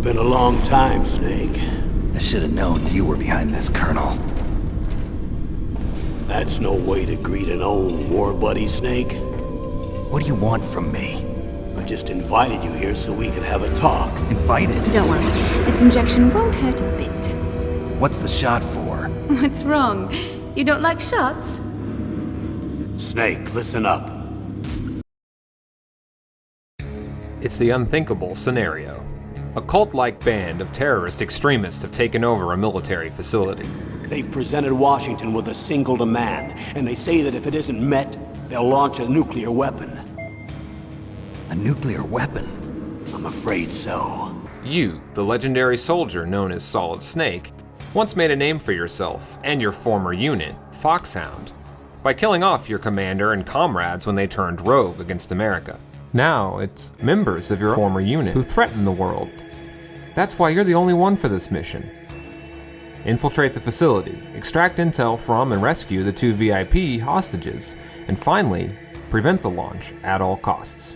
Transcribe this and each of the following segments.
Been a long time, Snake. I should have known you were behind this, Colonel. That's no way to greet an old war buddy, Snake. What do you want from me? I just invited you here so we could have a talk. Invited? Don't worry, this injection won't hurt a bit. What's the shot for? What's wrong? You don't like shots? Snake, listen up. It's the unthinkable scenario. A cult-like band of terrorist extremists have taken over a military facility. They've presented Washington with a single demand, and they say that if it isn't met, they'll launch a nuclear weapon. A nuclear weapon? I'm afraid so. You, the legendary soldier known as Solid Snake, once made a name for yourself and your former unit, Foxhound, by killing off your commander and comrades when they turned rogue against America. Now, it's members of your former unit who threaten the world. That's why you're the only one for this mission. Infiltrate the facility, extract intel from and rescue the 2 VIP hostages, and finally, prevent the launch at all costs.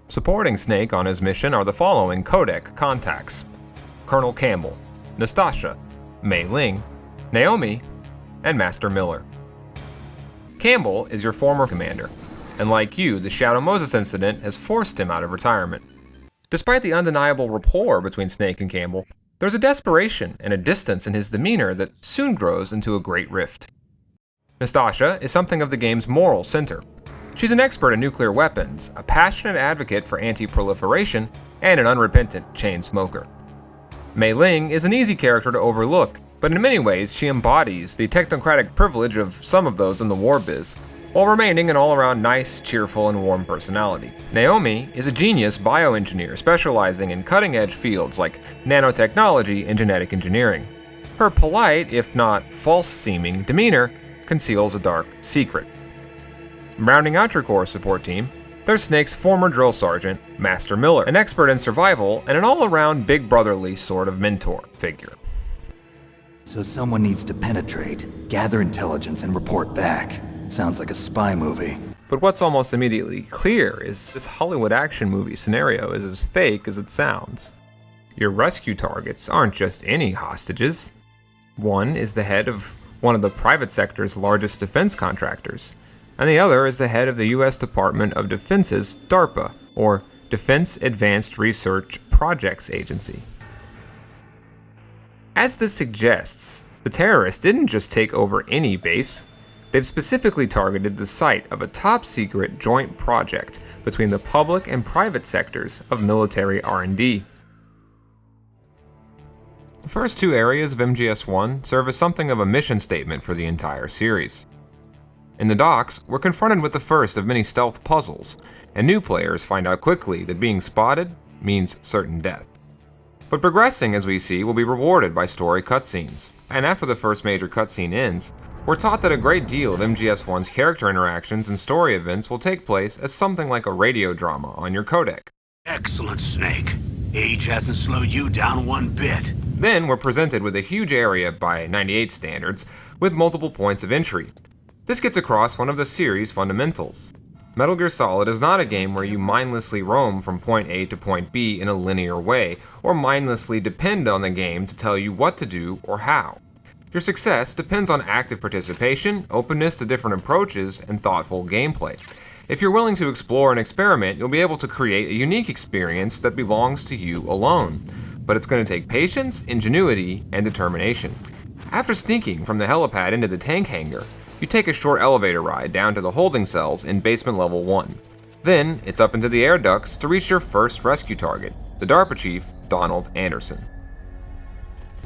Supporting Snake on his mission are the following codec contacts: Colonel Campbell, Nastasha, Mei Ling, Naomi, and Master Miller. Campbell is your former commander, and like you, the Shadow Moses incident has forced him out of retirement. Despite the undeniable rapport between Snake and Campbell, there's a desperation and a distance in his demeanor that soon grows into a great rift. Nastasha is something of the game's moral center. She's an expert in nuclear weapons, a passionate advocate for anti-proliferation, and an unrepentant chain smoker. Mei Ling is an easy character to overlook, but in many ways she embodies the technocratic privilege of some of those in the war biz, while remaining an all-around nice, cheerful, and warm personality. Naomi is a genius bioengineer specializing in cutting-edge fields like nanotechnology and genetic engineering. Her polite, if not false-seeming, demeanor conceals a dark secret. Rounding out your core support team, there's Snake's former drill sergeant, Master Miller, an expert in survival and an all-around big brotherly sort of mentor figure. So someone needs to penetrate, gather intelligence, and report back. Sounds like a spy movie. But what's almost immediately clear is this Hollywood action movie scenario is as fake as it sounds. Your rescue targets aren't just any hostages. One is the head of one of the private sector's largest defense contractors, and the other is the head of the U.S. Department of Defense's DARPA, or Defense Advanced Research Projects Agency. As this suggests, the terrorists didn't just take over any base. They've specifically targeted the site of a top-secret joint project between the public and private sectors of military R&D. The first 2 areas of MGS-1 serve as something of a mission statement for the entire series. In the docks, we're confronted with the first of many stealth puzzles, and new players find out quickly that being spotted means certain death. But progressing, as we see, will be rewarded by story cutscenes, and after the first major cutscene ends, we're taught that a great deal of MGS1's character interactions and story events will take place as something like a radio drama on your codec. Excellent, Snake. Age hasn't slowed you down one bit. Then we're presented with a huge area by 98 standards with multiple points of entry. This gets across one of the series' fundamentals. Metal Gear Solid is not a game where you mindlessly roam from point A to point B in a linear way, or mindlessly depend on the game to tell you what to do or how. Your success depends on active participation, openness to different approaches, and thoughtful gameplay. If you're willing to explore and experiment, you'll be able to create a unique experience that belongs to you alone. But it's going to take patience, ingenuity, and determination. After sneaking from the helipad into the tank hangar, you take a short elevator ride down to the holding cells in basement level 1. Then, it's up into the air ducts to reach your first rescue target, the DARPA chief, Donald Anderson.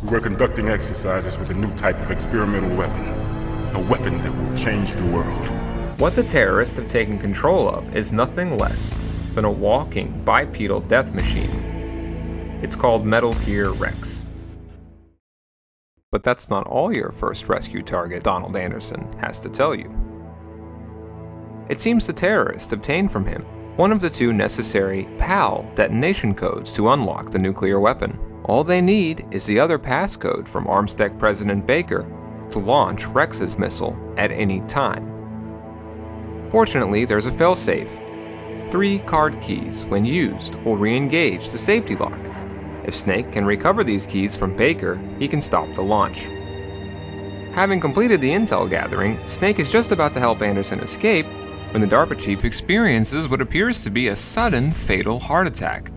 We were conducting exercises with a new type of experimental weapon. A weapon that will change the world. What the terrorists have taken control of is nothing less than a walking bipedal death machine. It's called Metal Gear Rex. But that's not all your first rescue target, Donald Anderson, has to tell you. It seems the terrorists obtained from him one of the 2 necessary PAL detonation codes to unlock the nuclear weapon. All they need is the other passcode from Armstec President Baker to launch Rex's missile at any time. Fortunately, there's a failsafe. 3 card keys, when used, will re-engage the safety lock. If Snake can recover these keys from Baker, he can stop the launch. Having completed the intel gathering, Snake is just about to help Anderson escape when the DARPA chief experiences what appears to be a sudden, fatal heart attack.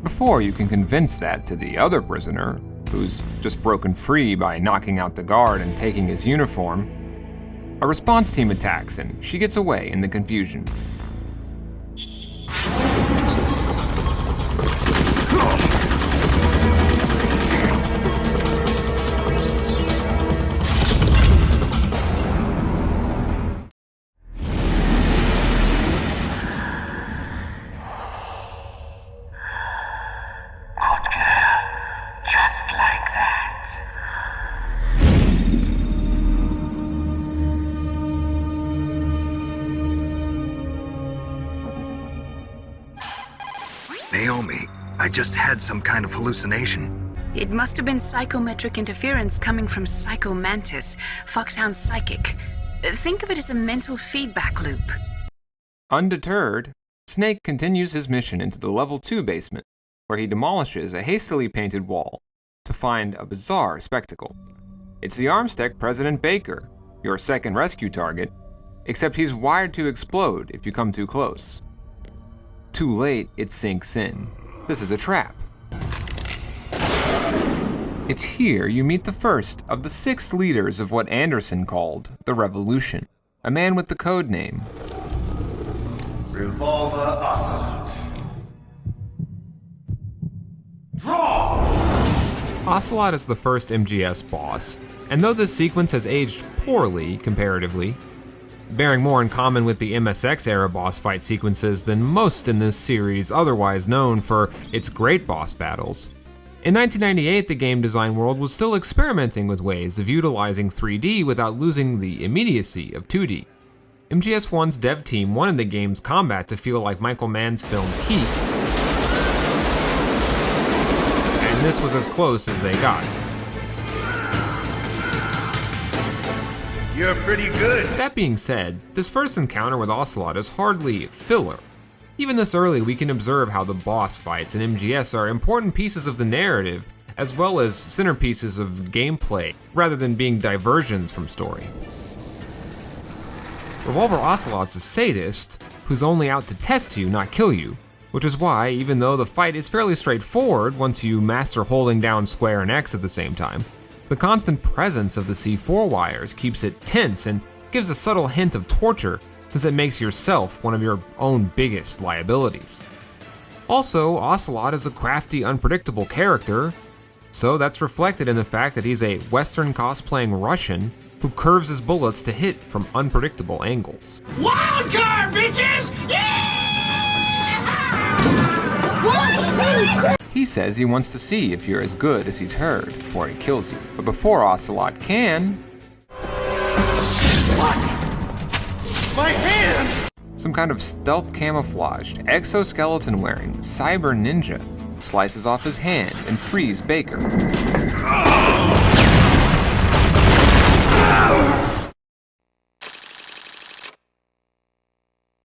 Before you can convince that to the other prisoner, who's just broken free by knocking out the guard and taking his uniform, a response team attacks and she gets away in the confusion. Naomi, I just had some kind of hallucination. It must have been psychometric interference coming from Psycho Mantis, Foxhound Psychic. Think of it as a mental feedback loop. Undeterred, Snake continues his mission into the level 2 basement, where he demolishes a hastily painted wall to find a bizarre spectacle. It's the Armstec President Baker, your second rescue target, except he's wired to explode if you come too close. Too late, it sinks in. This is a trap. It's here you meet the first of the 6 leaders of what Anderson called the Revolution, a man with the code name Revolver Ocelot. Draw! Ocelot is the first MGS boss, and though this sequence has aged poorly comparatively, bearing more in common with the MSX-era boss fight sequences than most in this series otherwise known for its great boss battles. In 1998, the game design world was still experimenting with ways of utilizing 3D without losing the immediacy of 2D. MGS1's dev team wanted the game's combat to feel like Michael Mann's film Heat, and this was as close as they got. You're pretty good. That being said, this first encounter with Ocelot is hardly filler. Even this early, we can observe how the boss fights in MGS are important pieces of the narrative, as well as centerpieces of gameplay, rather than being diversions from story. Revolver Ocelot's a sadist, who's only out to test you, not kill you, which is why, even though the fight is fairly straightforward once you master holding down square and X at the same time, the constant presence of the C4 wires keeps it tense and gives a subtle hint of torture, since it makes yourself one of your own biggest liabilities. Also, Ocelot is a crafty, unpredictable character, so that's reflected in the fact that he's a Western cosplaying Russian who curves his bullets to hit from unpredictable angles. Wild card, bitches! Yeah! He says he wants to see if you're as good as he's heard before he kills you. But before Ocelot can... What? My hand! Some kind of stealth camouflaged, exoskeleton wearing cyber ninja slices off his hand and frees Baker.